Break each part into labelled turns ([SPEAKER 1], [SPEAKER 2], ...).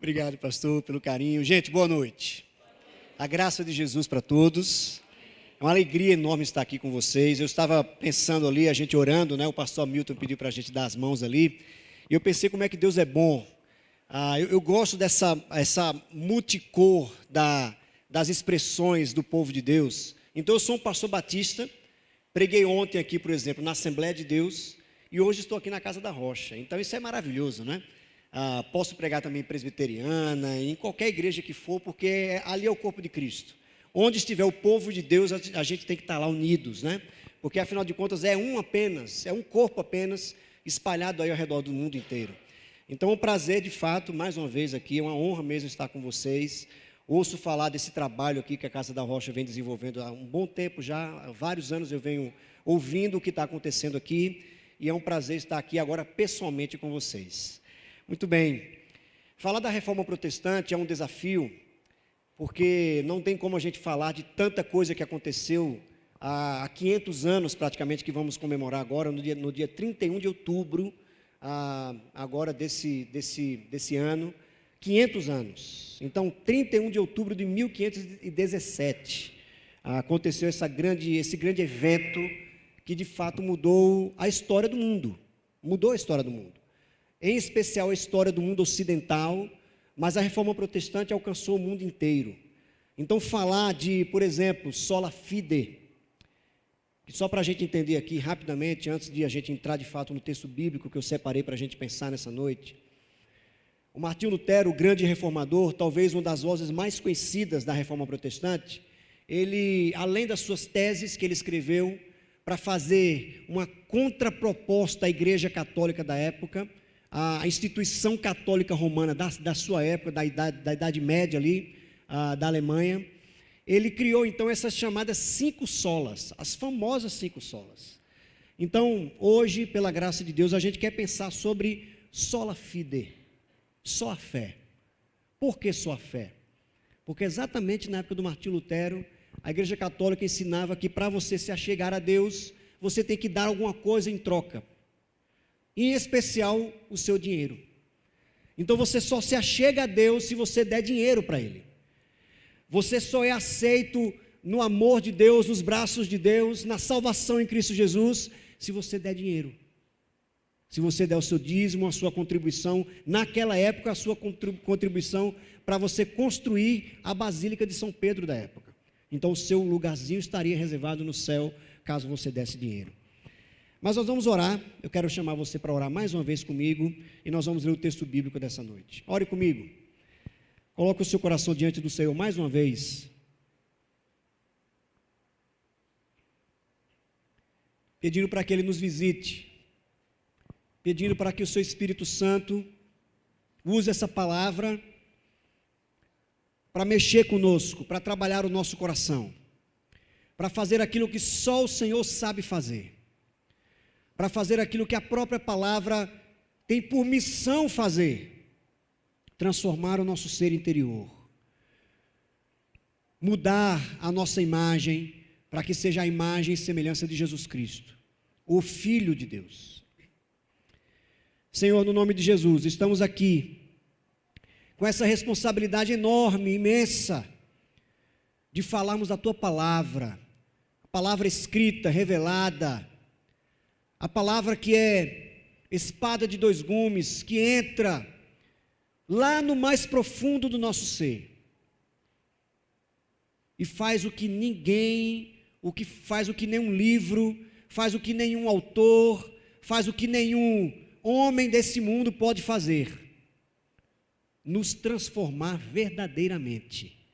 [SPEAKER 1] Obrigado, pastor, pelo carinho. Gente, boa noite. A graça de Jesus para todos. É uma alegria enorme estar aqui com vocês. Eu estava pensando ali, a gente orando, né? O pastor Milton pediu para a gente dar as mãos ali. E eu pensei como é que Deus é bom. Eu gosto dessa multicor das expressões do povo de Deus. Então, eu sou um pastor batista. Preguei ontem aqui, por exemplo, na Assembleia de Deus. E hoje estou aqui na Casa da Rocha. Então, isso é maravilhoso, né? Posso pregar também em presbiteriana, em qualquer igreja que for, porque ali é o corpo de Cristo. Onde estiver o povo de Deus, a gente tem que estar lá unidos, né? Porque afinal de contas é um corpo apenas, espalhado aí ao redor do mundo inteiro. Então é um prazer de fato, mais uma vez aqui, é uma honra mesmo estar com vocês. Ouço falar desse trabalho aqui que a Casa da Rocha vem desenvolvendo há um bom tempo já, há vários anos eu venho ouvindo o que está acontecendo aqui, e é um prazer estar aqui agora pessoalmente com vocês. Muito bem, falar da reforma protestante é um desafio, porque não tem como a gente falar de tanta coisa que aconteceu há 500 anos praticamente, que vamos comemorar agora, no dia 31 de outubro, agora desse ano, 500 anos. Então, 31 de outubro de 1517, aconteceu esse grande evento que de fato mudou a história do mundo, em especial a história do mundo ocidental, mas a reforma protestante alcançou o mundo inteiro. Então falar de, por exemplo, sola fide, que só para a gente entender aqui rapidamente, antes de a gente entrar de fato no texto bíblico que eu separei para a gente pensar nessa noite, o Martinho Lutero, o grande reformador, talvez uma das vozes mais conhecidas da reforma protestante, ele, além das suas teses que ele escreveu para fazer uma contraproposta à Igreja Católica da época, a instituição católica romana da sua época, da Idade Média ali, da Alemanha, ele criou então essas chamadas 5 solas, as famosas 5 solas. Então, hoje, pela graça de Deus, a gente quer pensar sobre sola fide, só a fé. Por que só a fé? Porque exatamente na época do Martinho Lutero, a Igreja Católica ensinava que para você se achegar a Deus, você tem que dar alguma coisa em troca. Em especial o seu dinheiro. Então você só se achega a Deus se você der dinheiro para Ele. Você só é aceito no amor de Deus, nos braços de Deus, na salvação em Cristo Jesus, se você der dinheiro. Se você der o seu dízimo, a sua contribuição, naquela época a sua contribuição para você construir a Basílica de São Pedro da época. Então o seu lugarzinho estaria reservado no céu, caso você desse dinheiro. Mas nós vamos orar, eu quero chamar você para orar mais uma vez comigo, e nós vamos ler o texto bíblico dessa noite. Ore comigo, coloque o seu coração diante do Senhor mais uma vez, pedindo para que Ele nos visite, pedindo para que o seu Espírito Santo use essa palavra para mexer conosco, para trabalhar o nosso coração, para fazer aquilo que só o Senhor sabe fazer, para fazer aquilo que a própria palavra tem por missão fazer, transformar o nosso ser interior, mudar a nossa imagem, para que seja a imagem e semelhança de Jesus Cristo, o Filho de Deus. Senhor, no nome de Jesus, estamos aqui, com essa responsabilidade enorme, imensa, de falarmos da Tua palavra, a palavra escrita, revelada, a palavra que é espada de 2 gumes, que entra lá no mais profundo do nosso ser e faz o que faz o que nenhum livro, faz o que nenhum autor, faz o que nenhum homem desse mundo pode fazer, nos transformar verdadeiramente.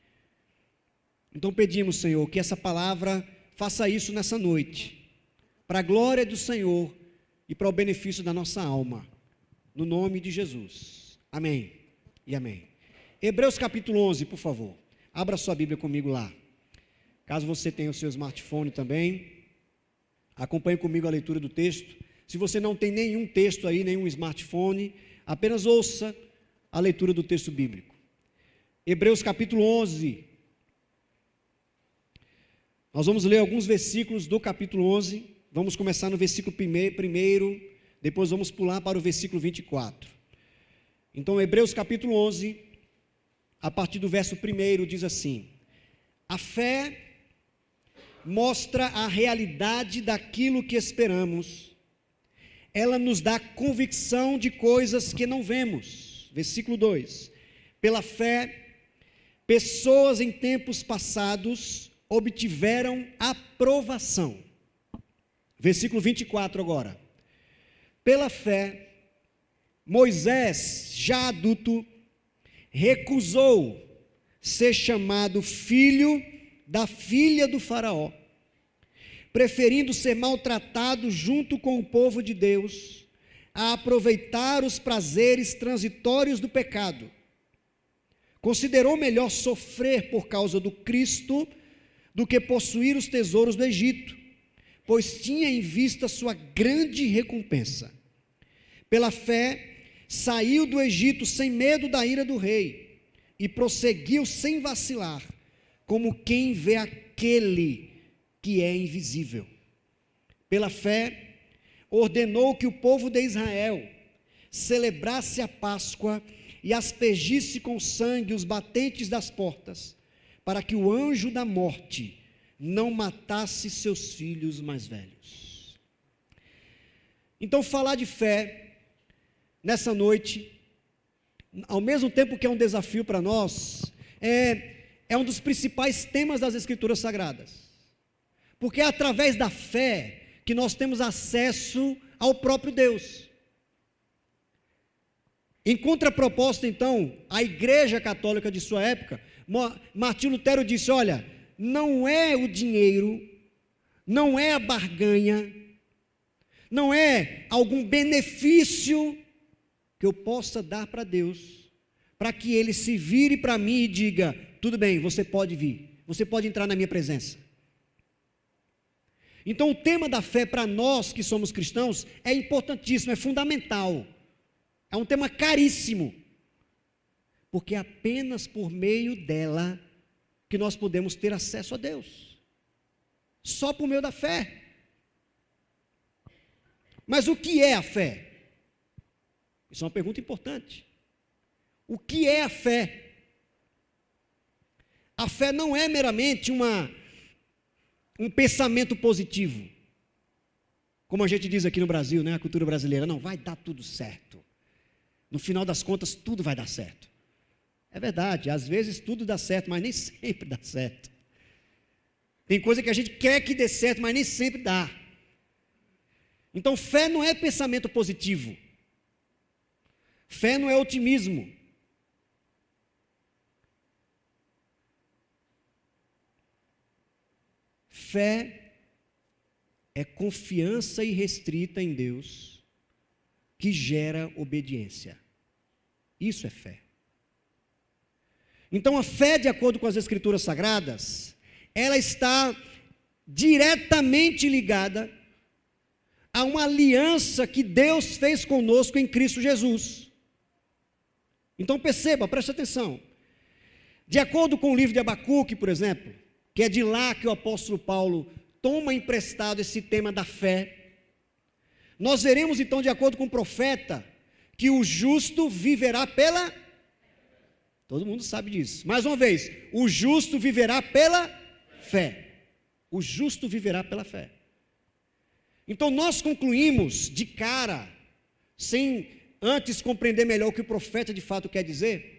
[SPEAKER 1] Então pedimos, Senhor, que essa palavra faça isso nessa noite, para a glória do Senhor e para o benefício da nossa alma, no nome de Jesus, amém e amém. Hebreus capítulo 11, por favor, abra sua Bíblia comigo lá, caso você tenha o seu smartphone também, acompanhe comigo a leitura do texto. Se você não tem nenhum texto aí, nenhum smartphone, apenas ouça a leitura do texto bíblico. Hebreus capítulo 11, nós vamos ler alguns versículos do capítulo 11, vamos começar no versículo primeiro, depois vamos pular para o versículo 24. Então, Hebreus capítulo 11, a partir do verso 1, diz assim: a fé mostra a realidade daquilo que esperamos. Ela nos dá convicção de coisas que não vemos. Versículo 2. Pela fé, pessoas em tempos passados obtiveram aprovação. Versículo 24 agora. Pela fé, Moisés, já adulto, recusou ser chamado filho da filha do faraó, preferindo ser maltratado junto com o povo de Deus, a aproveitar os prazeres transitórios do pecado. Considerou melhor sofrer por causa do Cristo do que possuir os tesouros do Egito, pois tinha em vista sua grande recompensa. Pela fé, saiu do Egito sem medo da ira do rei e prosseguiu sem vacilar, como quem vê aquele que é invisível. Pela fé, ordenou que o povo de Israel celebrasse a Páscoa e aspergisse com sangue os batentes das portas, para que o anjo da morte não matasse seus filhos mais velhos. Então, falar de fé nessa noite, ao mesmo tempo que é um desafio para nós, é um dos principais temas das Escrituras Sagradas, porque é através da fé que nós temos acesso ao próprio Deus. Em contraproposta, então, à Igreja Católica de sua época, Martinho Lutero disse: olha, não é o dinheiro, não é a barganha, não é algum benefício que eu possa dar para Deus, para que Ele se vire para mim e diga: tudo bem, você pode vir, você pode entrar na minha presença. Então o tema da fé para nós que somos cristãos é importantíssimo, é fundamental, é um tema caríssimo, porque é apenas por meio dela que nós podemos ter acesso a Deus, só por meio da fé. Mas o que é a fé? Isso é uma pergunta importante. O que é a fé? A fé não é meramente um pensamento positivo, como a gente diz aqui no Brasil, né, a cultura brasileira: não, vai dar tudo certo, no final das contas tudo vai dar certo. É verdade, às vezes tudo dá certo, mas nem sempre dá certo. Tem coisa que a gente quer que dê certo, mas nem sempre dá. Então fé não é pensamento positivo, fé não é otimismo. Fé é confiança irrestrita em Deus que gera obediência. Isso é fé. Então a fé, de acordo com as Escrituras Sagradas, ela está diretamente ligada a uma aliança que Deus fez conosco em Cristo Jesus. Então perceba, preste atenção. De acordo com o livro de Abacuque, por exemplo, que é de lá que o apóstolo Paulo toma emprestado esse tema da fé, nós veremos então, de acordo com o profeta, que o justo viverá pela... Todo mundo sabe disso. Mais uma vez, o justo viverá pela fé. O justo viverá pela fé. Então nós concluímos de cara, sem antes compreender melhor o que o profeta de fato quer dizer,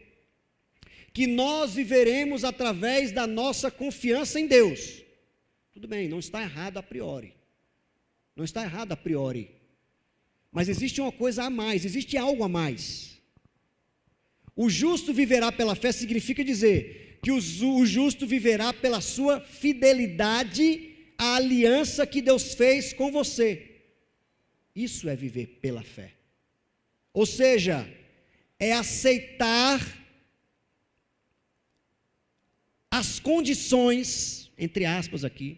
[SPEAKER 1] que nós viveremos através da nossa confiança em Deus. Tudo bem, não está errado a priori. Não está errado a priori. Mas existe uma coisa a mais, existe algo a mais. O justo viverá pela fé significa dizer que o justo viverá pela sua fidelidade à aliança que Deus fez com você. Isso é viver pela fé. Ou seja, é aceitar as condições, entre aspas aqui,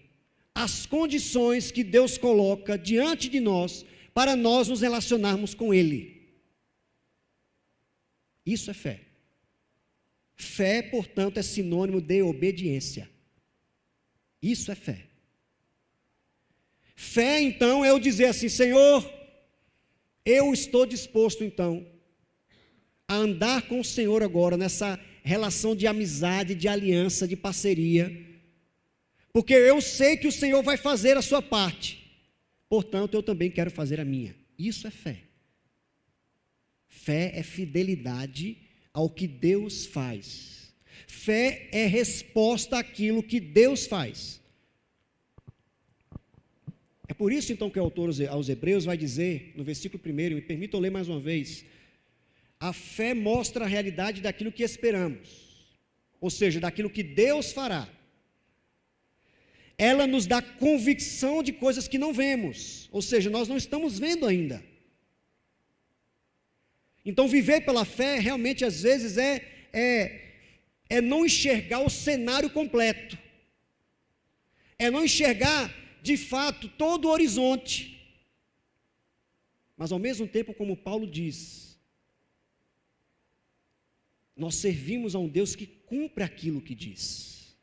[SPEAKER 1] as condições que Deus coloca diante de nós para nós nos relacionarmos com Ele. Isso é fé. Fé, portanto, é sinônimo de obediência. Isso é fé. Fé, então, é eu dizer assim: Senhor, eu estou disposto, então, a andar com o Senhor agora nessa relação de amizade, de aliança, de parceria, porque eu sei que o Senhor vai fazer a sua parte, portanto eu também quero fazer a minha. Isso é fé. Fé é fidelidade ao que Deus faz. Fé é resposta àquilo que Deus faz. É por isso então que o autor aos Hebreus vai dizer, no versículo 1, me permitam ler mais uma vez: a fé mostra a realidade daquilo que esperamos, ou seja, daquilo que Deus fará. Ela nos dá convicção de coisas que não vemos, ou seja, nós não estamos vendo ainda. Então viver pela fé realmente às vezes é não enxergar o cenário completo, é não enxergar de fato todo o horizonte, mas ao mesmo tempo, como Paulo diz, nós servimos a um Deus que cumpre aquilo que diz.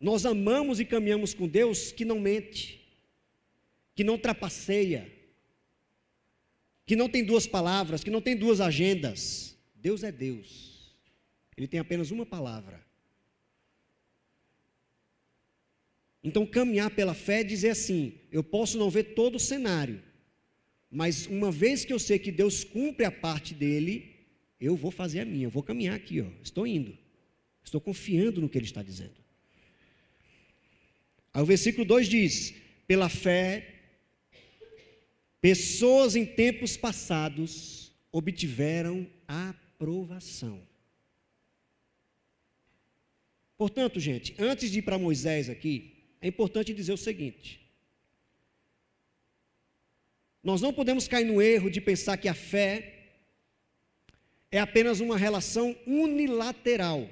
[SPEAKER 1] Nós amamos e caminhamos com Deus que não mente, que não trapaceia, que não tem duas palavras, que não tem duas agendas. Deus é Deus, Ele tem apenas uma palavra. Então caminhar pela fé é dizer assim: eu posso não ver todo o cenário, mas uma vez que eu sei que Deus cumpre a parte dele, eu vou fazer a minha, eu vou caminhar aqui, estou indo, estou confiando no que Ele está dizendo. Aí o versículo 2 diz: pela fé, pessoas em tempos passados obtiveram aprovação. Portanto, gente, antes de ir para Moisés aqui, é importante dizer o seguinte: nós não podemos cair no erro de pensar que a fé é apenas uma relação unilateral.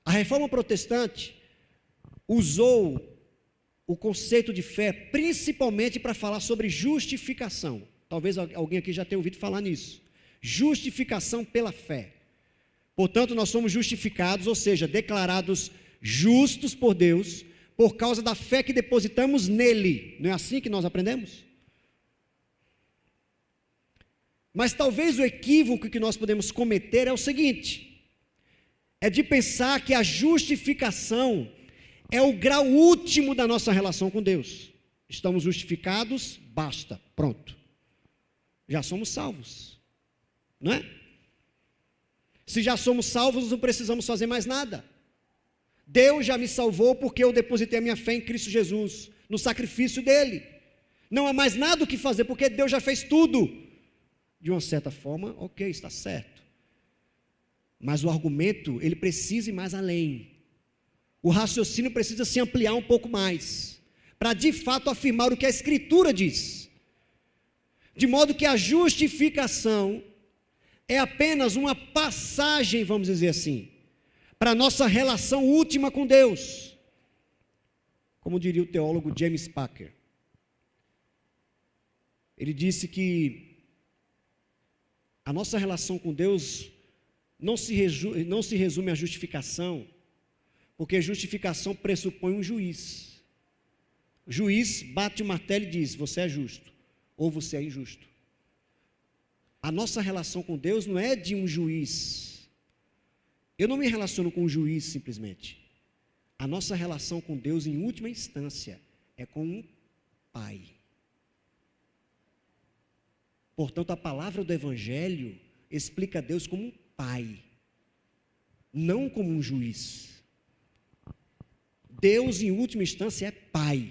[SPEAKER 1] A Reforma Protestante usou o conceito de fé principalmente para falar sobre justificação. Talvez alguém aqui já tenha ouvido falar nisso. Justificação pela fé. Portanto, nós somos justificados, ou seja, declarados justos por Deus, por causa da fé que depositamos nele. Não é assim que nós aprendemos? Mas talvez o equívoco que nós podemos cometer é o seguinte: é de pensar que a justificação é o grau último da nossa relação com Deus. Estamos justificados, basta, pronto. Já somos salvos, não é? Se já somos salvos, não precisamos fazer mais nada. Deus já me salvou porque eu depositei a minha fé em Cristo Jesus, no sacrifício dele. Não há mais nada o que fazer, porque Deus já fez tudo. De uma certa forma, ok, está certo. Mas o argumento, ele precisa ir mais além. O raciocínio precisa se ampliar um pouco mais, para de fato afirmar o que a Escritura diz. De modo que a justificação é apenas uma passagem, vamos dizer assim, para a nossa relação última com Deus. Como diria o teólogo James Packer. Ele disse que a nossa relação com Deus não se resume à justificação, porque justificação pressupõe um juiz. O juiz bate o martelo e diz: você é justo, ou você é injusto. A nossa relação com Deus não é de um juiz. Eu não me relaciono com um juiz simplesmente. A nossa relação com Deus, em última instância, é com um pai. Portanto, a palavra do Evangelho explica Deus como um pai, não como um juiz. Deus, em última instância, é pai,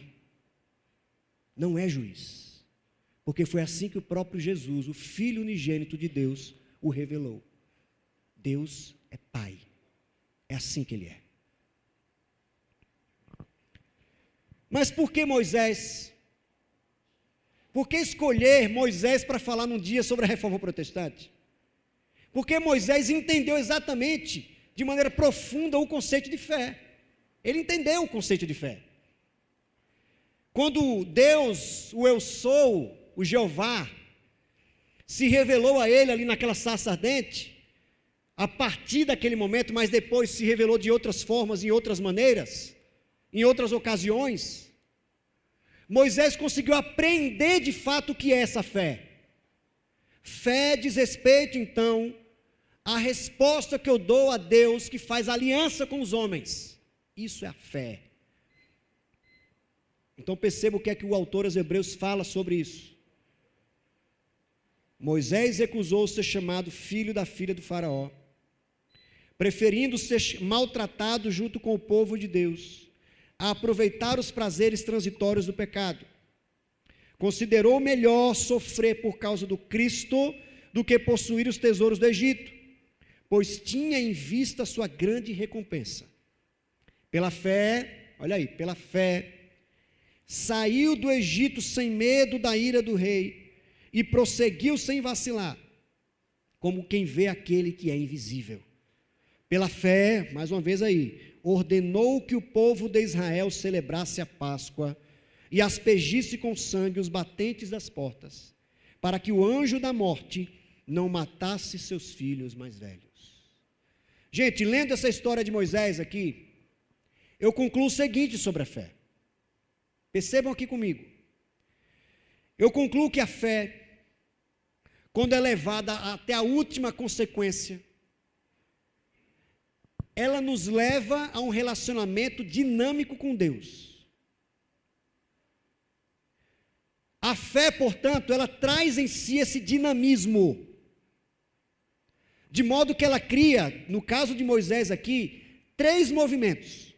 [SPEAKER 1] não é juiz. Porque foi assim que o próprio Jesus, o Filho unigênito de Deus, o revelou. Deus é pai. É assim que Ele é. Mas por que Moisés? Por que escolher Moisés para falar num dia sobre a Reforma Protestante? Porque Moisés entendeu exatamente, de maneira profunda, o conceito de fé. Ele entendeu o conceito de fé. Quando Deus, o Eu Sou, o Jeová, se revelou a ele ali naquela sarça ardente, a partir daquele momento, mas depois se revelou de outras formas, em outras maneiras, em outras ocasiões, Moisés conseguiu aprender de fato o que é essa fé. Fé diz respeito, então, à resposta que eu dou a Deus que faz aliança com os homens. Isso é a fé. Então perceba o que é que o autor aos Hebreus fala sobre isso. Moisés recusou ser chamado filho da filha do faraó, preferindo ser maltratado junto com o povo de Deus, a aproveitar os prazeres transitórios do pecado. Considerou melhor sofrer por causa do Cristo do que possuir os tesouros do Egito, pois tinha em vista a sua grande recompensa. Pela fé, olha aí, pela fé, saiu do Egito sem medo da ira do rei e prosseguiu sem vacilar, como quem vê aquele que é invisível. Pela fé, mais uma vez aí, ordenou que o povo de Israel celebrasse a Páscoa e aspergisse com sangue os batentes das portas, para que o anjo da morte não matasse seus filhos mais velhos. Gente, lendo essa história de Moisés aqui, eu concluo o seguinte sobre a fé. Percebam aqui comigo. Eu concluo que a fé, quando é levada até a última consequência, ela nos leva a um relacionamento dinâmico com Deus. A fé, portanto, ela traz em si esse dinamismo, de modo que ela cria, no caso de Moisés aqui, 3 movimentos.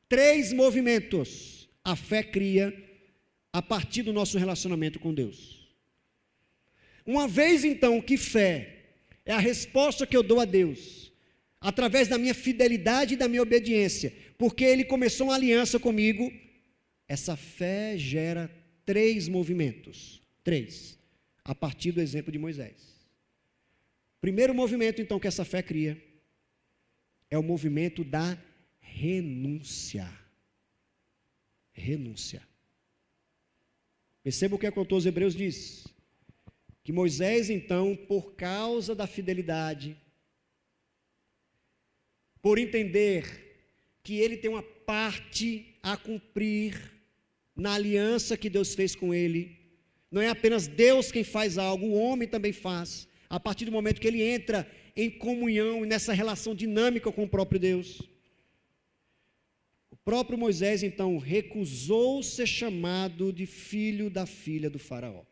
[SPEAKER 1] 3 movimentos a fé cria a partir do nosso relacionamento com Deus. Uma vez então que fé é a resposta que eu dou a Deus, através da minha fidelidade e da minha obediência, porque Ele começou uma aliança comigo, essa fé gera 3 movimentos, 3, a partir do exemplo de Moisés. Primeiro movimento então que essa fé cria, é o movimento da renúncia. Renúncia. Perceba o que o autor aos Hebreus diz, que Moisés então, por causa da fidelidade, por entender que ele tem uma parte a cumprir na aliança que Deus fez com ele, não é apenas Deus quem faz algo, o homem também faz, a partir do momento que ele entra em comunhão e nessa relação dinâmica com o próprio Deus. O próprio Moisés, então, recusou ser chamado de filho da filha do faraó,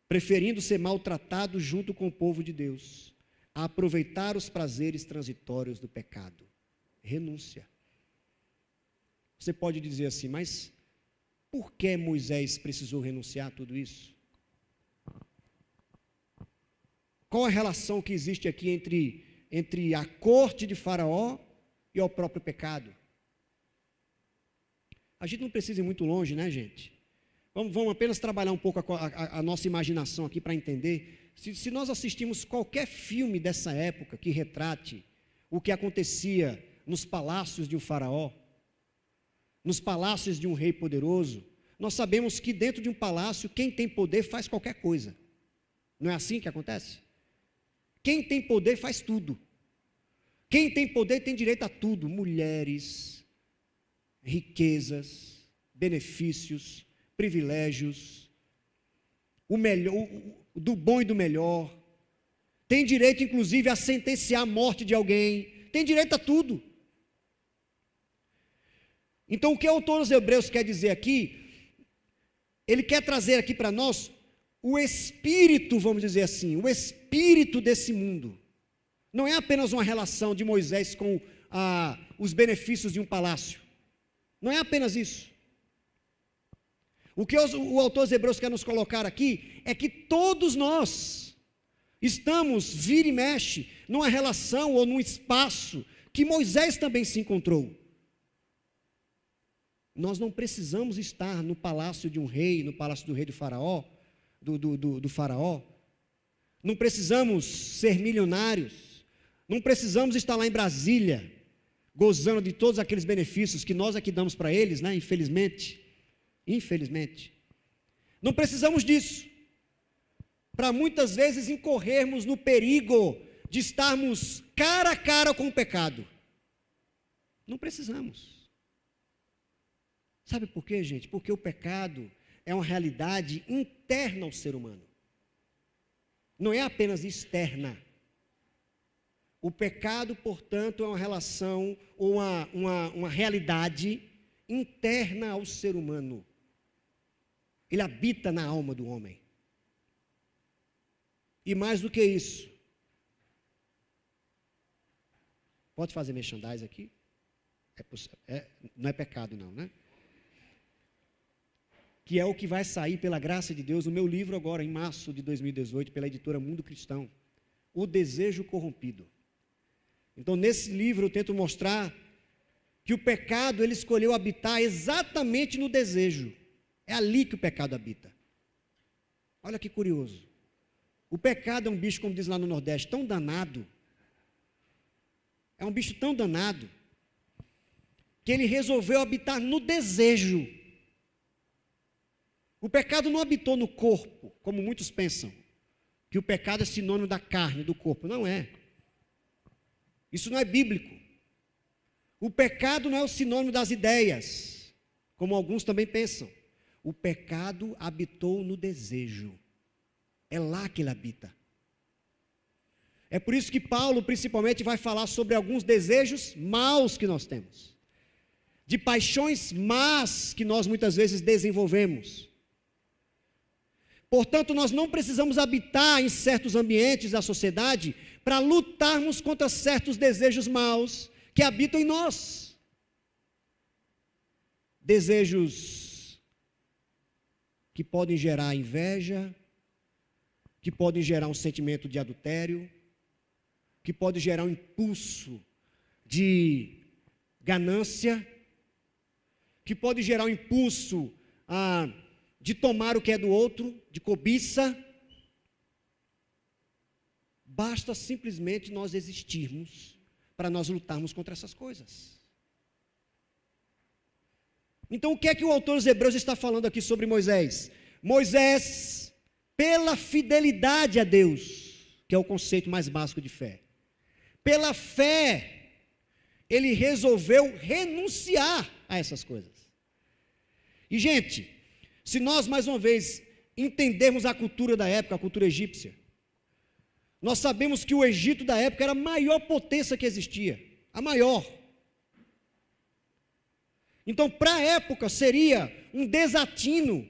[SPEAKER 1] preferindo ser maltratado junto com o povo de Deus, a aproveitar os prazeres transitórios do pecado. Renúncia. Você pode dizer assim, mas por que Moisés precisou renunciar a tudo isso? Qual a relação que existe aqui entre a corte de Faraó e o próprio pecado? A gente não precisa ir muito longe, né, gente? Vamos apenas trabalhar um pouco a nossa imaginação aqui para entender. Se nós assistimos qualquer filme dessa época que retrate o que acontecia nos palácios de um faraó, nos palácios de um rei poderoso, nós sabemos que dentro de um palácio, quem tem poder faz qualquer coisa. Não é assim que acontece? Quem tem poder faz tudo. Quem tem poder tem direito a tudo. Mulheres, riquezas, benefícios, privilégios, o melhor, do bom e do melhor. Tem direito, inclusive, a sentenciar a morte de alguém. Tem direito a tudo. Então, o que o autor aos Hebreus quer dizer aqui, ele quer trazer aqui para nós o espírito, vamos dizer assim, o espírito desse mundo. Não é apenas uma relação de Moisés com os benefícios de um palácio. Não é apenas isso. O que o autor aos Hebreus quer nos colocar aqui é que todos nós estamos, vira e mexe, numa relação ou num espaço que Moisés também se encontrou. Nós não precisamos estar no palácio de um rei, no palácio do rei do faraó, do faraó. Não precisamos ser milionários. Não precisamos estar lá em Brasília, gozando de todos aqueles benefícios que nós aqui damos para eles, né? Infelizmente. Não precisamos disso, para muitas vezes incorrermos no perigo de estarmos cara a cara com o pecado. Não precisamos. Sabe por quê, gente? Porque o pecado é uma realidade interna ao ser humano. Não é apenas externa. O pecado, portanto, é uma relação, ou uma realidade interna ao ser humano. Ele habita na alma do homem. E mais do que isso, pode fazer merchandise aqui? Não é pecado não, né? Que é o que vai sair pela graça de Deus no meu livro agora, em março de 2018, pela editora Mundo Cristão, O Desejo Corrompido. Então, nesse livro eu tento mostrar que o pecado, ele escolheu habitar exatamente no desejo. É ali que o pecado habita. Olha que curioso. O pecado é um bicho, como diz lá no Nordeste, tão danado. É um bicho tão danado, que ele resolveu habitar no desejo. O pecado não habitou no corpo, como muitos pensam, que o pecado é sinônimo da carne, do corpo. Não é. Isso não é bíblico. O pecado não é o sinônimo das ideias, como alguns também pensam. O pecado habitou no desejo. É lá que ele habita. É por isso que Paulo, principalmente, vai falar sobre alguns desejos maus que nós temos, de paixões más que nós muitas vezes desenvolvemos. Portanto, nós não precisamos habitar em certos ambientes da sociedade para lutarmos contra certos desejos maus que habitam em nós. Desejos que podem gerar inveja, que podem gerar um sentimento de adultério, que pode gerar um impulso de ganância, que pode gerar um impulso de tomar o que é do outro, de cobiça. Basta simplesmente nós existirmos para nós lutarmos contra essas coisas. Então, o que é que o autor dos Hebreus está falando aqui sobre Moisés? Moisés, pela fidelidade a Deus, que é o conceito mais básico de fé, pela fé, ele resolveu renunciar a essas coisas. E, gente, se nós, mais uma vez, entendermos a cultura da época, a cultura egípcia, nós sabemos que o Egito da época era a maior potência que existia, a maior. Então, para a época, seria um desatino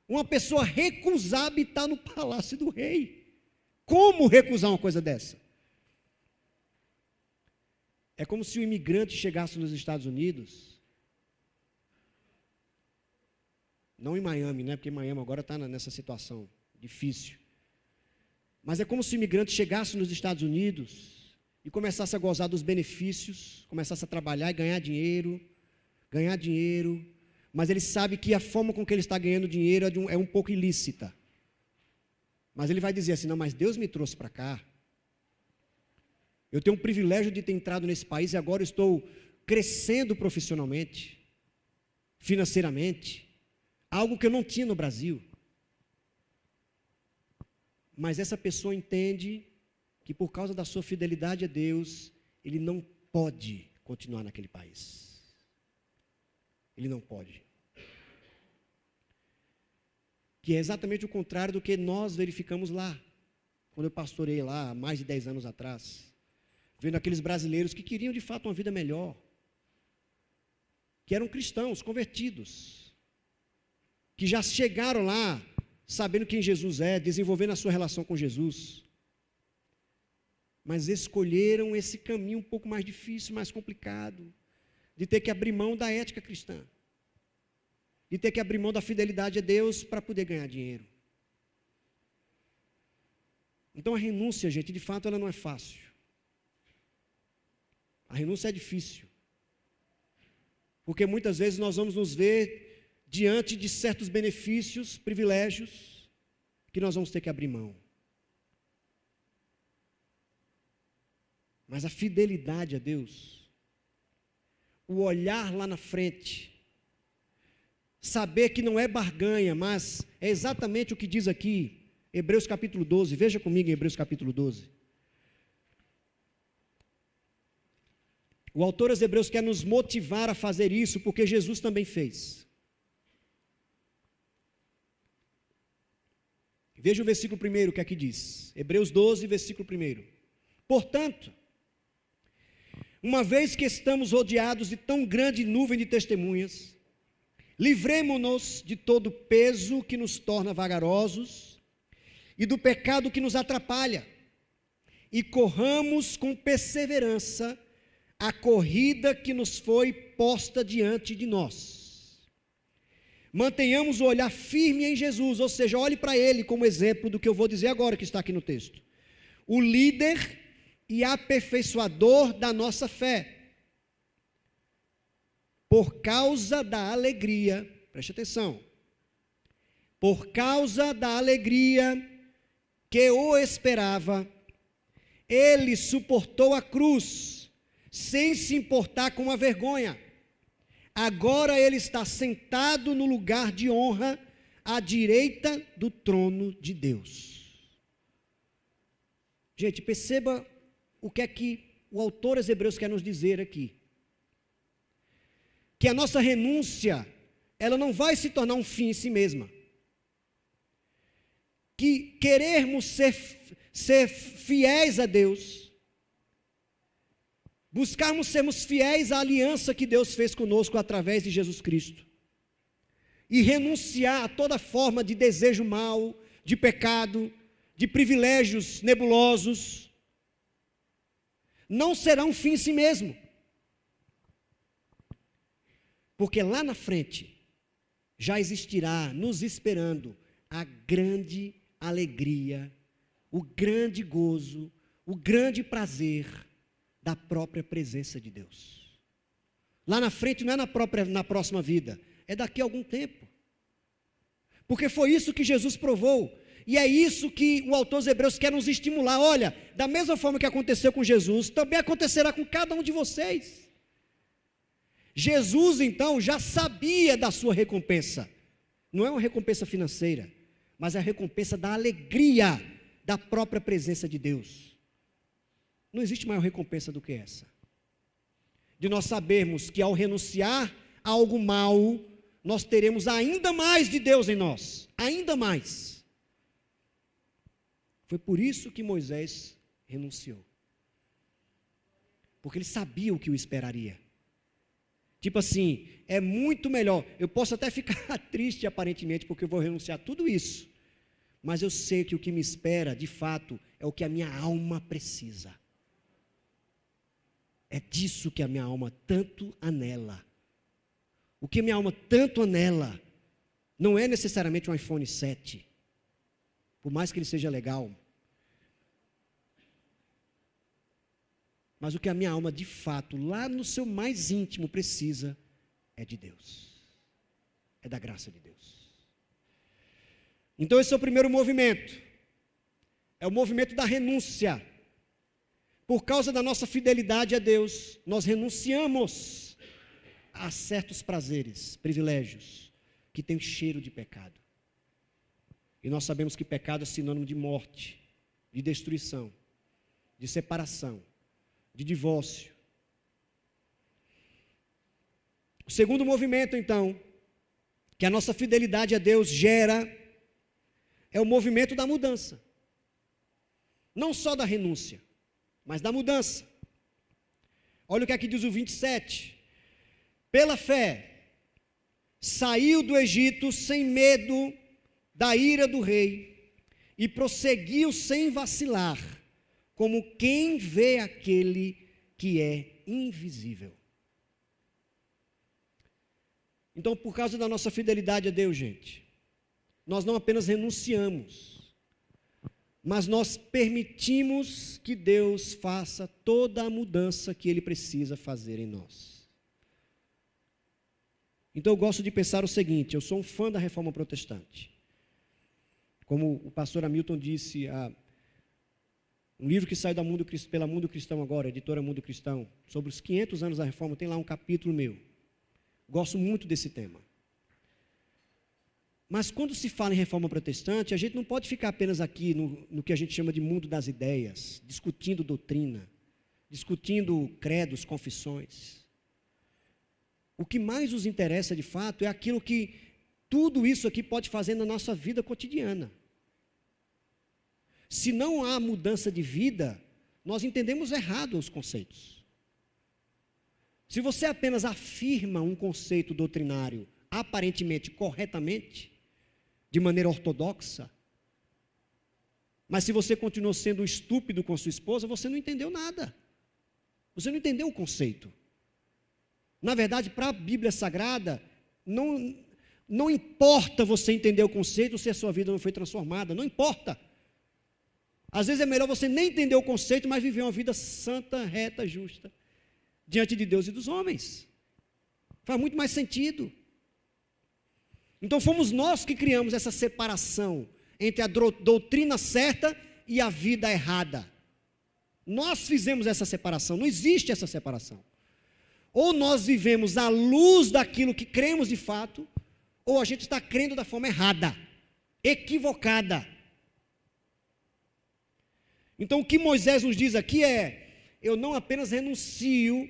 [SPEAKER 1] uma pessoa recusar habitar no palácio do rei. Como recusar uma coisa dessa? É como se o imigrante chegasse nos Estados Unidos, não em Miami, né? Porque Miami agora está nessa situação difícil. Mas é como se o imigrante chegasse nos Estados Unidos e começasse a gozar dos benefícios, começasse a trabalhar e ganhar dinheiro, mas ele sabe que a forma com que ele está ganhando dinheiro é um pouco ilícita. Mas ele vai dizer assim, não, mas Deus me trouxe para cá. Eu tenho o privilégio de ter entrado nesse país e agora estou crescendo profissionalmente, financeiramente, algo que eu não tinha no Brasil. Mas essa pessoa entende que por causa da sua fidelidade a Deus, ele não pode continuar naquele país. Ele não pode. Que é exatamente o contrário do que nós verificamos lá, quando eu pastorei lá há mais de 10 anos atrás, vendo aqueles brasileiros que queriam de fato uma vida melhor, que eram cristãos, convertidos, que já chegaram lá sabendo quem Jesus é, desenvolvendo a sua relação com Jesus, mas escolheram esse caminho um pouco mais difícil, mais complicado, de ter que abrir mão da ética cristã, de ter que abrir mão da fidelidade a Deus para poder ganhar dinheiro. Então a renúncia, gente, de fato ela não é fácil. A renúncia é difícil, porque muitas vezes nós vamos nos ver diante de certos benefícios, privilégios, que nós vamos ter que abrir mão. Mas a fidelidade a Deus, o olhar lá na frente, saber que não é barganha, mas é exatamente o que diz aqui, Hebreus capítulo 12, veja comigo em Hebreus capítulo 12. O autor aos Hebreus quer nos motivar a fazer isso, porque Jesus também fez. Veja o versículo 1 que aqui diz. Hebreus 12, versículo 1. Portanto, uma vez que estamos rodeados de tão grande nuvem de testemunhas, livremo-nos de todo o peso que nos torna vagarosos e do pecado que nos atrapalha, e corramos com perseverança a corrida que nos foi posta diante de nós. Mantenhamos o olhar firme em Jesus, ou seja, olhe para Ele como exemplo do que eu vou dizer agora, que está aqui no texto. O líder e aperfeiçoador da nossa fé. Por causa da alegria, preste atenção, por causa da alegria que o esperava, ele suportou a cruz, sem se importar com a vergonha. Agora ele está sentado no lugar de honra, à direita do trono de Deus. Gente, perceba o que é que o autor aos Hebreus quer nos dizer aqui. Que a nossa renúncia, ela não vai se tornar um fim em si mesma. Que querermos ser fiéis a Deus, buscarmos sermos fiéis à aliança que Deus fez conosco através de Jesus Cristo, e renunciar a toda forma de desejo mau, de pecado, de privilégios nebulosos, não será um fim em si mesmo. Porque lá na frente, já existirá, nos esperando, a grande alegria, o grande gozo, o grande prazer da própria presença de Deus. Lá na frente não é na próxima vida, é daqui a algum tempo. Porque foi isso que Jesus provou, e é isso que o autor dos Hebreus quer nos estimular. Olha, da mesma forma que aconteceu com Jesus, também acontecerá com cada um de vocês. Jesus, então, já sabia da sua recompensa. Não é uma recompensa financeira, mas é a recompensa da alegria da própria presença de Deus. Não existe maior recompensa do que essa. De nós sabermos que ao renunciar a algo mal, nós teremos ainda mais de Deus em nós. Ainda mais. Foi por isso que Moisés renunciou. Porque ele sabia o que o esperaria. Tipo assim, é muito melhor, eu posso até ficar triste aparentemente, porque eu vou renunciar a tudo isso, mas eu sei que o que me espera, de fato, é o que a minha alma precisa. É disso que a minha alma tanto anela. O que a minha alma tanto anela, não é necessariamente um iPhone 7, por mais que ele seja legal, mas o que a minha alma de fato, lá no seu mais íntimo precisa, é de Deus. É da graça de Deus. Então esse é o primeiro movimento. É o movimento da renúncia. Por causa da nossa fidelidade a Deus, nós renunciamos a certos prazeres, privilégios, que têm cheiro de pecado. E nós sabemos que pecado é sinônimo de morte, de destruição, de separação, de divórcio. O segundo movimento, então, que a nossa fidelidade a Deus gera, é o movimento da mudança. Não só da renúncia, mas da mudança. Olha o que aqui diz o 27. Pela fé, saiu do Egito sem medo da ira do rei, e prosseguiu sem vacilar, como quem vê aquele que é invisível. Então, por causa da nossa fidelidade a Deus, gente, nós não apenas renunciamos, mas nós permitimos que Deus faça toda a mudança que Ele precisa fazer em nós. Então eu gosto de pensar o seguinte, eu sou um fã da Reforma Protestante. Como o pastor Hamilton disse, um livro que sai pela Mundo Cristão agora, editora Mundo Cristão, sobre os 500 anos da Reforma, tem lá um capítulo meu. Gosto muito desse tema. Mas quando se fala em Reforma Protestante, a gente não pode ficar apenas aqui no que a gente chama de mundo das ideias, discutindo doutrina, discutindo credos, confissões. O que mais nos interessa de fato é aquilo que tudo isso aqui pode fazer na nossa vida cotidiana. Se não há mudança de vida, nós entendemos errado os conceitos. Se você apenas afirma um conceito doutrinário aparentemente corretamente, de maneira ortodoxa, mas se você continuou sendo estúpido com sua esposa, você não entendeu nada. Você não entendeu o conceito. Na verdade, para a Bíblia Sagrada, não importa você entender o conceito se a sua vida não foi transformada, não importa. Às vezes é melhor você nem entender o conceito, mas viver uma vida santa, reta, justa, diante de Deus e dos homens. Faz muito mais sentido. Então fomos nós que criamos essa separação entre a doutrina certa e a vida errada. Nós fizemos essa separação, não existe essa separação. Ou nós vivemos à luz daquilo que cremos de fato, ou a gente está crendo da forma errada, equivocada. Então o que Moisés nos diz aqui é: eu não apenas renuncio,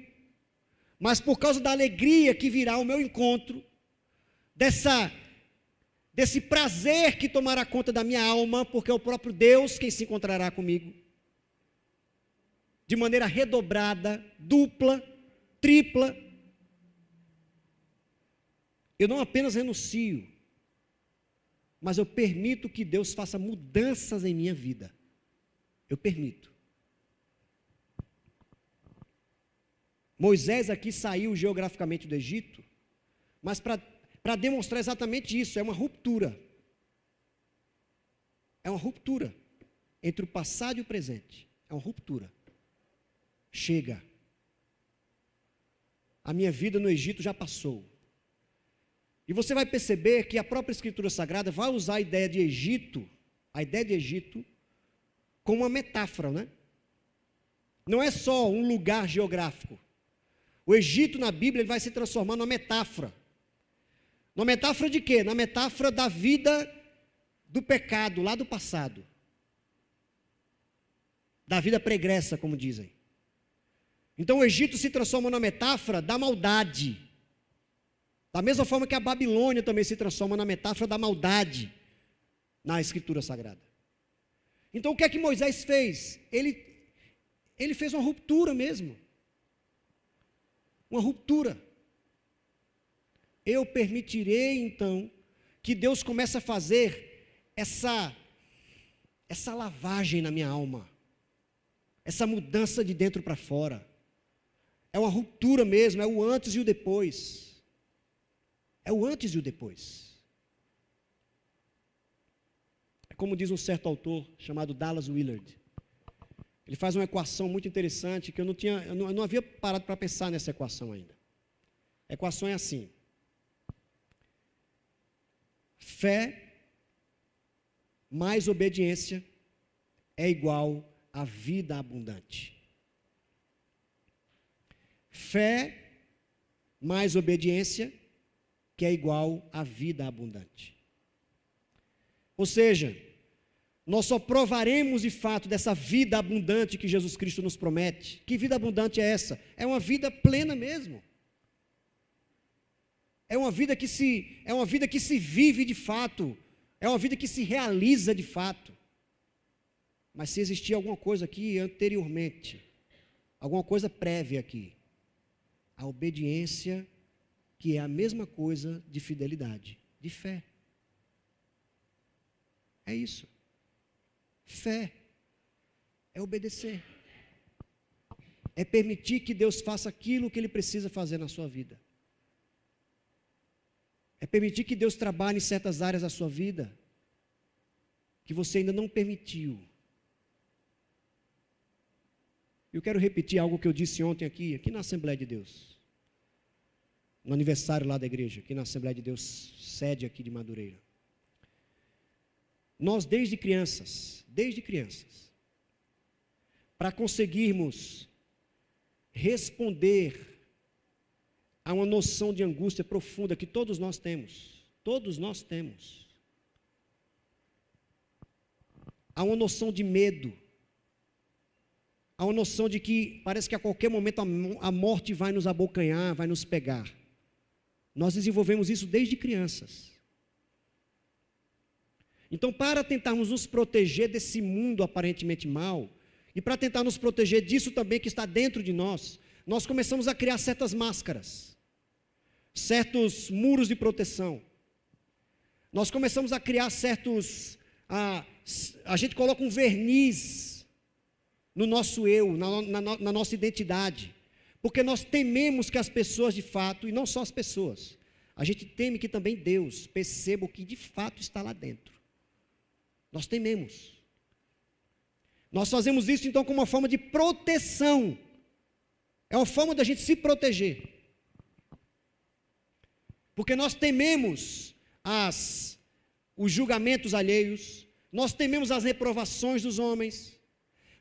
[SPEAKER 1] mas por causa da alegria que virá ao meu encontro, desse prazer que tomará conta da minha alma, porque é o próprio Deus quem se encontrará comigo, de maneira redobrada, dupla, tripla. Eu não apenas renuncio, mas eu permito que Deus faça mudanças em minha vida. Eu permito. Moisés aqui saiu geograficamente do Egito, mas para demonstrar exatamente isso, é uma ruptura. É uma ruptura entre o passado e o presente. É uma ruptura. Chega. A minha vida no Egito já passou. E você vai perceber que a própria Escritura Sagrada vai usar a ideia de Egito, como uma metáfora, né? Não é só um lugar geográfico. O Egito na Bíblia ele vai se transformar numa metáfora. Numa metáfora de quê? Na metáfora da vida do pecado, lá do passado. Da vida pregressa, como dizem. Então o Egito se transforma na metáfora da maldade. Da mesma forma que a Babilônia também se transforma na metáfora da maldade na Escritura Sagrada. Então o que é que Moisés fez? Ele fez uma ruptura mesmo. Uma ruptura. Eu permitirei então que Deus comece a fazer essa lavagem na minha alma. Essa mudança de dentro para fora. É uma ruptura mesmo, é o antes e o depois. É o antes e o depois. É como diz um certo autor chamado Dallas Willard. Ele faz uma equação muito interessante que eu não havia parado para pensar nessa equação ainda. A equação é assim: fé mais obediência é igual a vida abundante. Fé mais obediência que é igual a vida abundante. Ou seja, nós só provaremos de fato dessa vida abundante que Jesus Cristo nos promete. Que vida abundante é essa? É uma vida plena mesmo. É uma vida que se vive de fato. É uma vida que se realiza de fato. Mas se existir alguma coisa aqui anteriormente, alguma coisa prévia aqui, a obediência, que é a mesma coisa de fidelidade, de fé. É isso. Fé é obedecer. É permitir que Deus faça aquilo que Ele precisa fazer na sua vida. É permitir que Deus trabalhe em certas áreas da sua vida que você ainda não permitiu. Eu quero repetir algo que eu disse ontem aqui na Assembleia de Deus. No aniversário lá da igreja, aqui na Assembleia de Deus, sede aqui de Madureira. Nós desde crianças, para conseguirmos responder a uma noção de angústia profunda que todos nós temos, há uma noção de medo, há uma noção de que parece que a qualquer momento a morte vai nos abocanhar, vai nos pegar. Nós desenvolvemos isso desde crianças. Então, para tentarmos nos proteger desse mundo aparentemente mau, e para tentar nos proteger disso também que está dentro de nós, nós começamos a criar certas máscaras, certos muros de proteção. Nós começamos a criar certos... A gente coloca um verniz no nosso eu, na nossa identidade, porque nós tememos que as pessoas de fato, e não só as pessoas, a gente teme que também Deus perceba o que de fato está lá dentro. Nós tememos. Nós fazemos isso então como uma forma de proteção. É uma forma da gente se proteger. Porque nós tememos os julgamentos alheios, nós tememos as reprovações dos homens,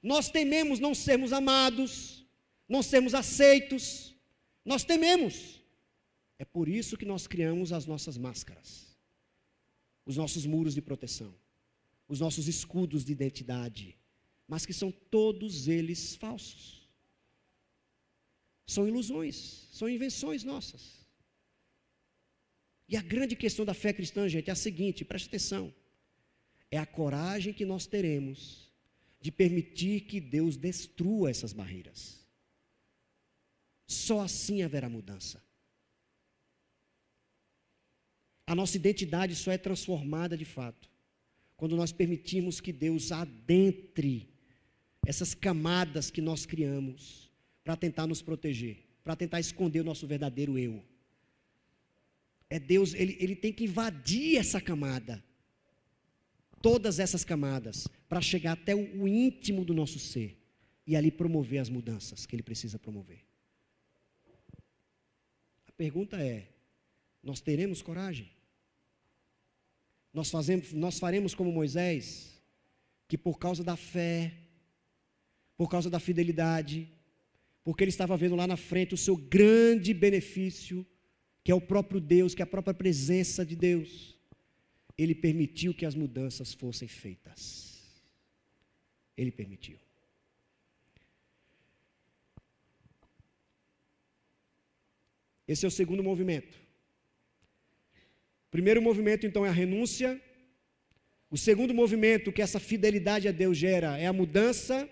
[SPEAKER 1] nós tememos não sermos amados, não sermos aceitos, nós tememos. É por isso que nós criamos as nossas máscaras, os nossos muros de proteção, os nossos escudos de identidade, mas que são todos eles falsos. São ilusões, são invenções nossas. E a grande questão da fé cristã, gente, é a seguinte, preste atenção. É a coragem que nós teremos de permitir que Deus destrua essas barreiras. Só assim haverá mudança. A nossa identidade só é transformada de fato quando nós permitirmos que Deus adentre essas camadas que nós criamos para tentar nos proteger, para tentar esconder o nosso verdadeiro eu. É Deus, ele tem que invadir essa camada, todas essas camadas, para chegar até o íntimo do nosso ser e ali promover as mudanças que Ele precisa promover. A pergunta é, nós teremos coragem? Nós faremos como Moisés, que por causa da fé, por causa da fidelidade, porque ele estava vendo lá na frente o seu grande benefício, que é o próprio Deus, que é a própria presença de Deus, ele permitiu que as mudanças fossem feitas. Ele permitiu. Esse é o segundo movimento. O primeiro movimento, então, é a renúncia. O segundo movimento que essa fidelidade a Deus gera é a mudança.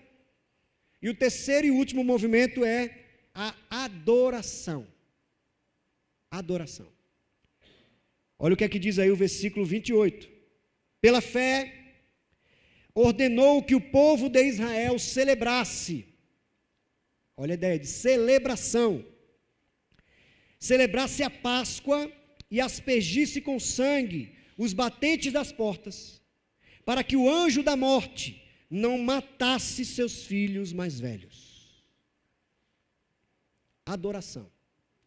[SPEAKER 1] E o terceiro e último movimento é a adoração. Adoração. Olha o que é que diz aí o versículo 28. Pela fé, ordenou que o povo de Israel celebrasse. Olha a ideia de celebração. Celebrasse a Páscoa e aspergisse com sangue os batentes das portas, para que o anjo da morte não matasse seus filhos mais velhos. Adoração.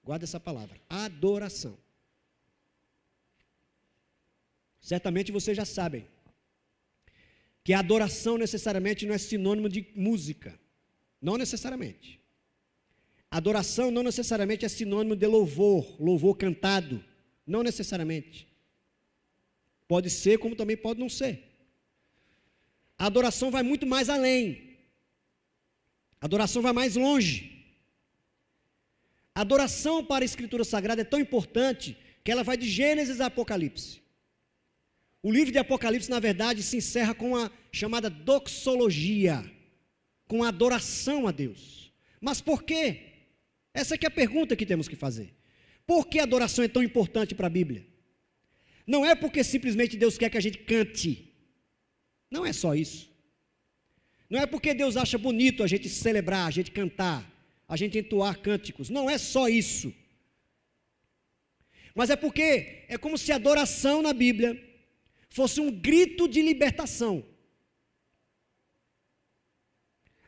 [SPEAKER 1] Guarda essa palavra. Adoração. Certamente vocês já sabem que a adoração necessariamente não é sinônimo de música. Não necessariamente. Adoração não necessariamente é sinônimo de louvor, louvor cantado. Não necessariamente. Pode ser, como também pode não ser. A adoração vai muito mais além. A adoração vai mais longe. A adoração para a Escritura Sagrada é tão importante que ela vai de Gênesis a Apocalipse. O livro de Apocalipse, na verdade, se encerra com a chamada doxologia, com a adoração a Deus. Mas por quê? Essa aqui é a pergunta que temos que fazer. Por que a adoração é tão importante para a Bíblia? Não é porque simplesmente Deus quer que a gente cante. Não é só isso. Não é porque Deus acha bonito a gente celebrar, a gente cantar, a gente entoar cânticos. Não é só isso. Mas é porque é como se a adoração na Bíblia fosse um grito de libertação.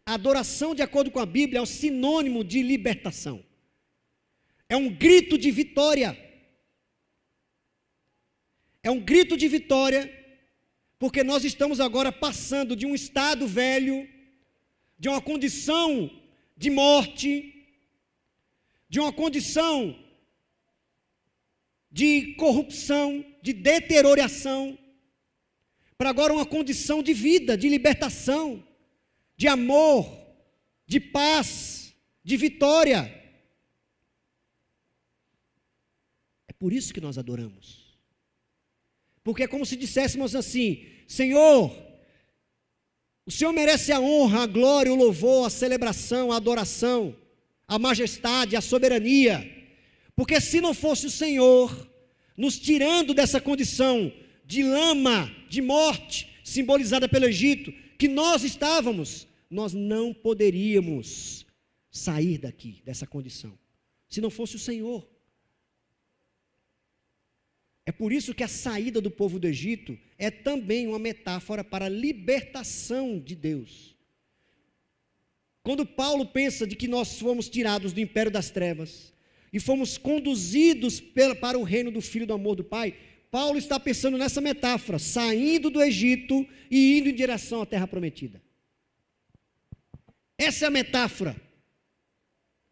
[SPEAKER 1] A adoração, de acordo com a Bíblia, é o sinônimo de libertação. É um grito de vitória. É um grito de vitória, porque nós estamos agora passando de um estado velho, de uma condição de morte, de uma condição de corrupção, de deterioração, para agora uma condição de vida, de libertação, de amor, de paz, de vitória. É por isso que nós adoramos. Porque é como se disséssemos assim, Senhor, o Senhor merece a honra, a glória, o louvor, a celebração, a adoração, a majestade, a soberania, porque se não fosse o Senhor nos tirando dessa condição de lama, de morte, simbolizada pelo Egito, que nós estávamos, nós não poderíamos sair daqui, dessa condição, se não fosse o Senhor. É por isso que a saída do povo do Egito é também uma metáfora para a libertação de Deus. Quando Paulo pensa de que nós fomos tirados do império das trevas e fomos conduzidos para o reino do Filho do amor do Pai, Paulo está pensando nessa metáfora, saindo do Egito e indo em direção à terra prometida. Essa é a metáfora,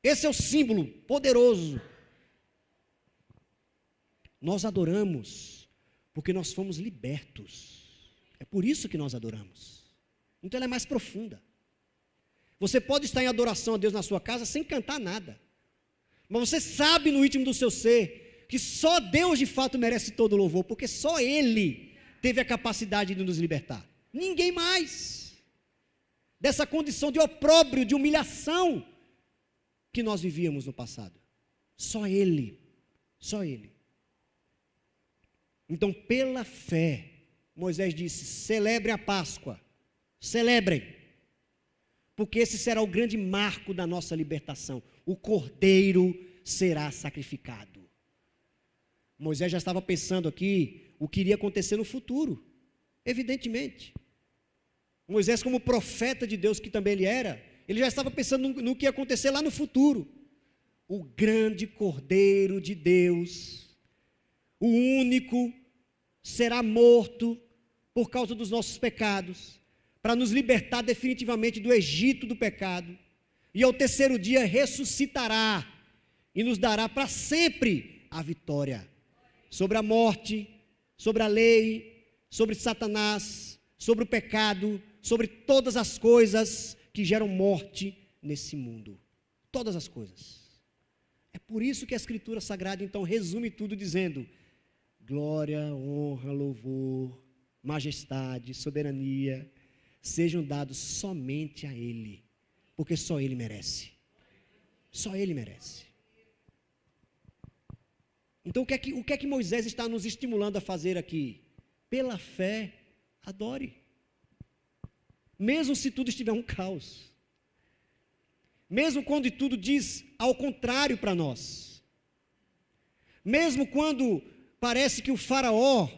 [SPEAKER 1] esse é o símbolo poderoso. Nós adoramos porque nós fomos libertos, é por isso que nós adoramos. Então ela é mais profunda. Você pode estar em adoração a Deus na sua casa sem cantar nada, mas você sabe no íntimo do seu ser que só Deus de fato merece todo o louvor, porque só Ele teve a capacidade de nos libertar, ninguém mais, dessa condição de opróbrio, de humilhação que nós vivíamos no passado, só Ele, só Ele. Então, pela fé, Moisés disse: celebrem a Páscoa, celebrem, porque esse será o grande marco da nossa libertação, o Cordeiro será sacrificado. Moisés já estava pensando aqui o que iria acontecer no futuro, evidentemente. Moisés, como profeta de Deus que também ele era, ele já estava pensando no que ia acontecer lá no futuro. O grande Cordeiro de Deus, o único, será morto por causa dos nossos pecados, para nos libertar definitivamente do Egito do pecado, e ao terceiro dia ressuscitará e nos dará para sempre a vitória sobre a morte, sobre a lei, sobre Satanás, sobre o pecado, sobre todas as coisas que geram morte nesse mundo, todas as coisas. É por isso que a Escritura Sagrada então resume tudo dizendo: glória, honra, louvor, majestade, soberania sejam dados somente a Ele, porque só Ele merece, só Ele merece. Então o que é que Moisés está nos estimulando a fazer aqui? Pela fé, adore, mesmo se tudo estiver um caos, mesmo quando tudo diz ao contrário para nós, mesmo quando parece que o faraó,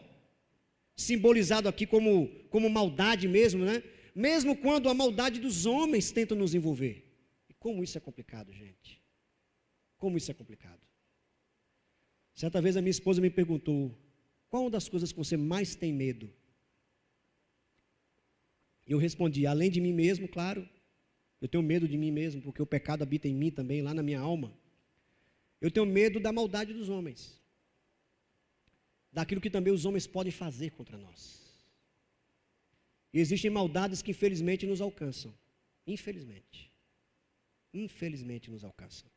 [SPEAKER 1] simbolizado aqui como maldade mesmo, né? Mesmo quando a maldade dos homens tenta nos envolver. E como isso é complicado, gente. Como isso é complicado. Certa vez a minha esposa me perguntou: qual uma das coisas que você mais tem medo? Eu respondi: além de mim mesmo, claro. Eu tenho medo de mim mesmo, porque o pecado habita em mim também, lá na minha alma. Eu tenho medo da maldade dos homens, daquilo que também os homens podem fazer contra nós. E existem maldades que infelizmente nos alcançam. Infelizmente nos alcançam.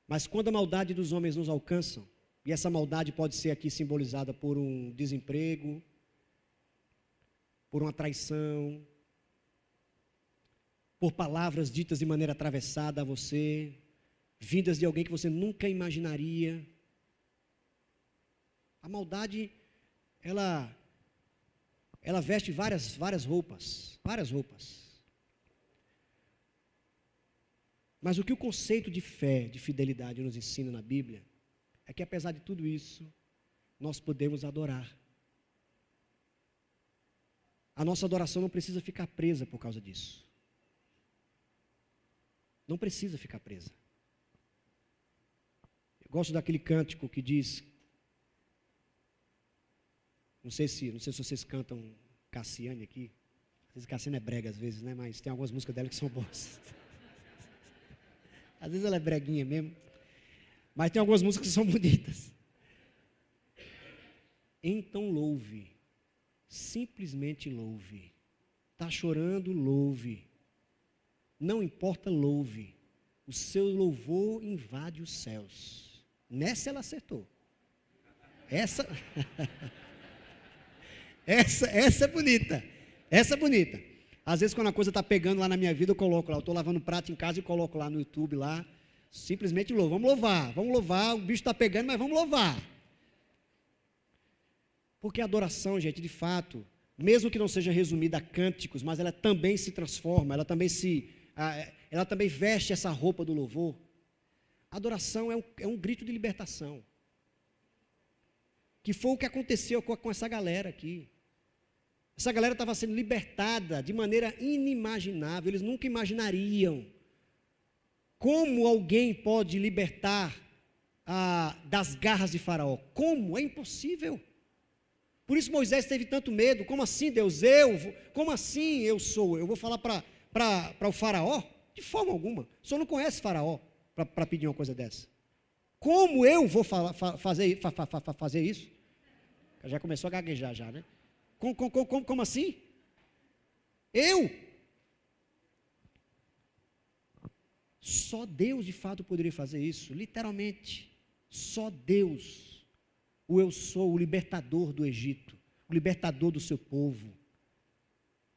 [SPEAKER 1] Mas quando a maldade dos homens nos alcançam, e essa maldade pode ser aqui simbolizada por um desemprego, por uma traição, por palavras ditas de maneira atravessada a você, vindas de alguém que você nunca imaginaria. A maldade, ela veste várias roupas. Mas o que o conceito de fé, de fidelidade nos ensina na Bíblia, é que apesar de tudo isso, nós podemos adorar. A nossa adoração não precisa ficar presa por causa disso. Não precisa ficar presa. Eu gosto daquele cântico que diz, não sei se vocês cantam Cassiane aqui. Às vezes Cassiane é brega às vezes, né? Mas tem algumas músicas dela que são boas. Às vezes ela é breguinha mesmo. Mas tem algumas músicas que são bonitas. Então louve. Simplesmente louve. Está chorando, louve. Não importa, louve. O seu louvor invade os céus. Nessa ela acertou. Essa é bonita. Essa é bonita. Às vezes, quando a coisa está pegando lá na minha vida, eu coloco lá. Eu estou lavando prato em casa e coloco lá no YouTube, lá. Simplesmente louvo. Vamos louvar. O bicho está pegando, mas vamos louvar. Porque a adoração, gente, de fato, mesmo que não seja resumida a cânticos, mas ela também se transforma, ela também veste essa roupa do louvor. A adoração é um grito de libertação. Que foi o que aconteceu com essa galera aqui. Essa galera estava sendo libertada de maneira inimaginável. Eles nunca imaginariam como alguém pode libertar das garras de Faraó. Como? É impossível. Por isso Moisés teve tanto medo. Como assim, Deus? Como assim eu sou? Eu vou falar para o Faraó? De forma alguma. O senhor não conhece Faraó para pedir uma coisa dessa. Como eu vou fazer isso? Já começou a gaguejar já, né? Como assim? Eu? Só Deus de fato poderia fazer isso, literalmente. Só Deus. O eu sou, o libertador do Egito, o libertador do seu povo,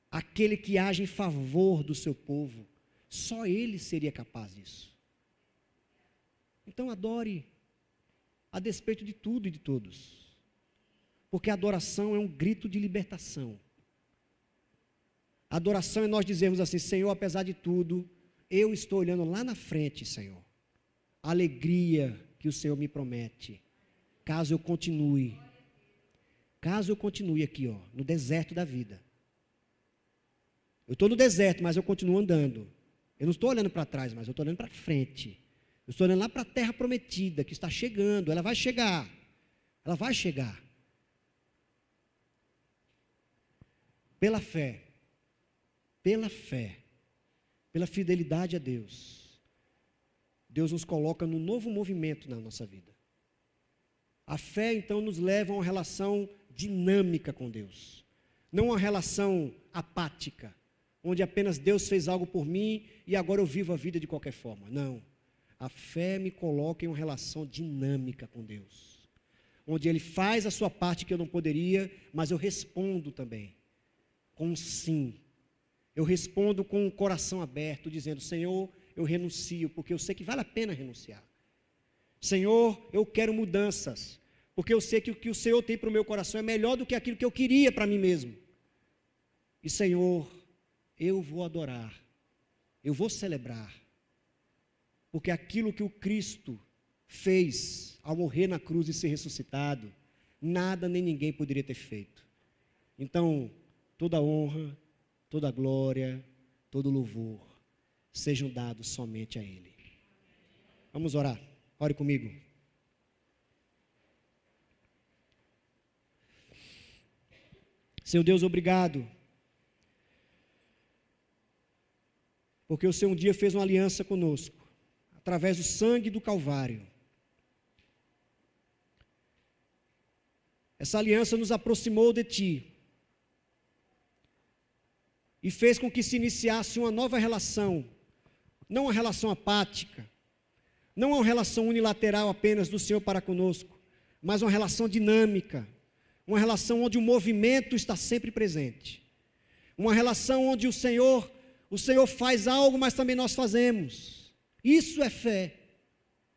[SPEAKER 1] aquele que age em favor do seu povo, só Ele seria capaz disso. Então adore, a despeito de tudo e de todos, porque a adoração é um grito de libertação. A adoração é nós dizermos assim: Senhor, apesar de tudo, eu estou olhando lá na frente, Senhor, a alegria que o Senhor me promete. Caso eu continue aqui, no deserto da vida. Eu estou no deserto, mas eu continuo andando. Eu não estou olhando para trás, mas eu estou olhando para frente. Eu estou olhando lá para a terra prometida, que está chegando, ela vai chegar. Ela vai chegar. Pela fé, pela fidelidade a Deus, Deus nos coloca num novo movimento na nossa vida. A fé, então, nos leva a uma relação dinâmica com Deus. Não uma relação apática, onde apenas Deus fez algo por mim e agora eu vivo a vida de qualquer forma. Não. A fé me coloca em uma relação dinâmica com Deus, onde Ele faz a sua parte que eu não poderia, mas eu respondo também, com um sim. Eu respondo com o coração aberto, dizendo: Senhor, eu renuncio, porque eu sei que vale a pena renunciar. Senhor, eu quero mudanças, porque eu sei que o que o Senhor tem para o meu coração é melhor do que aquilo que eu queria para mim mesmo. E Senhor, eu vou adorar, eu vou celebrar, porque aquilo que o Cristo fez ao morrer na cruz e ser ressuscitado, nada nem ninguém poderia ter feito. Então, toda honra, toda glória, todo louvor sejam dados somente a Ele. Vamos orar. Ore comigo. Senhor Deus, obrigado, porque o Senhor um dia fez uma aliança conosco, através do sangue do Calvário. Essa aliança nos aproximou de Ti e fez com que se iniciasse uma nova relação, não uma relação apática, não uma relação unilateral apenas do Senhor para conosco, mas uma relação dinâmica, uma relação onde o movimento está sempre presente, uma relação onde o Senhor faz algo, mas também nós fazemos. Isso é fé,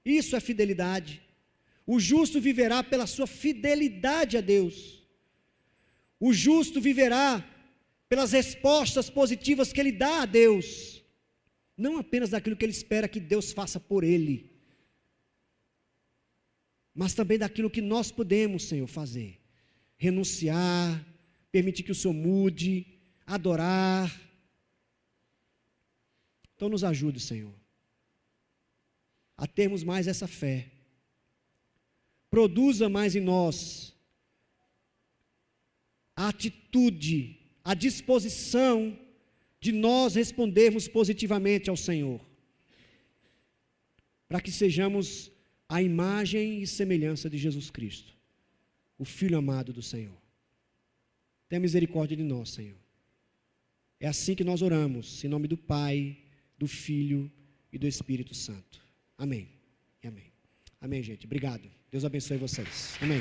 [SPEAKER 1] isso é fidelidade. O justo viverá pela sua fidelidade a Deus. O justo viverá pelas respostas positivas que ele dá a Deus, não apenas daquilo que ele espera que Deus faça por ele, mas também daquilo que nós podemos, Senhor, fazer. Renunciar, permitir que o Senhor mude, adorar. Então nos ajude, Senhor, a termos mais essa fé. Produza mais em nós a atitude, a disposição de nós respondermos positivamente ao Senhor, para que sejamos a imagem e semelhança de Jesus Cristo, o Filho amado do Senhor. Tenha misericórdia de nós, Senhor. É assim que nós oramos, em nome do Pai, do Filho e do Espírito Santo. Amém. E amém. Amém, gente. Obrigado. Deus abençoe vocês. Amém.